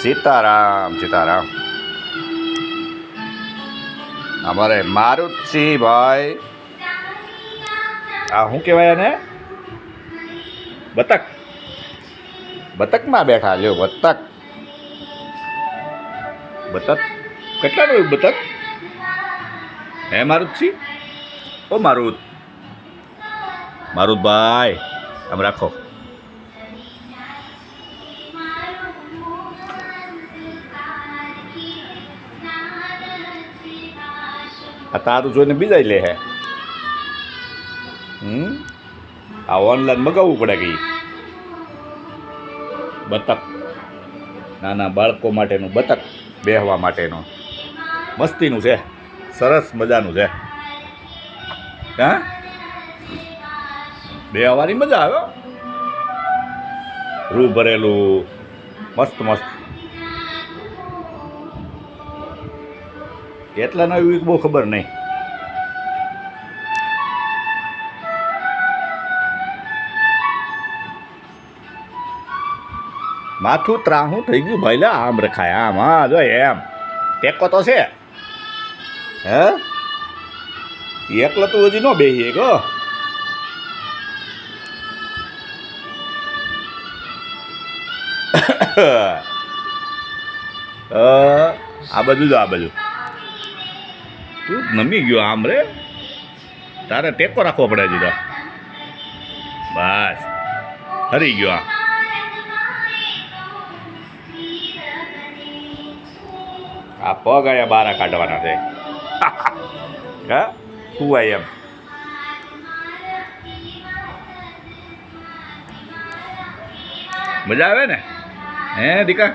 સીતારામ સીતારામ. અમારે મારુતસિંહ ભાઈ, આ શું કહેવાય એને? બતક. બતકમાં બેઠા લ્યો, બતક. બતક કેટલાનું બતક? હે મારુતસિંહ? ઓ મારુત, મારુતભાઈ આમ રાખો. આ તારું જોઈને બીજા લે હે. આ ઓનલાઈન મગાવવું પડે કે બતક, નાના બાળકો માટેનું બતક, બેહવા માટેનું મસ્તીનું છે, સરસ મજાનું છે. હા, બેહવાની મજા આવે. રૂ ભરેલું મસ્ત મસ્ત. કેટલા નવી બહુ ખબર નહીં. માથું ત્રાહું થઈ ગયું ભાઈ. લે આમ રખાય, આમ. હા જો એમ ટેકો તો છે. હે એકલો તું હજી ન બેહીએ ગો. આ બાજુ જો, આ બાજુ તું નમી ગયો આમ રે. તારે ટેકો રાખવો પડે હજી તો. બસ હરી ગયો. આ પગ આયા બારા કાઢવાના છે. હા શું આય એમ. મજા આવે ને હે દીકા?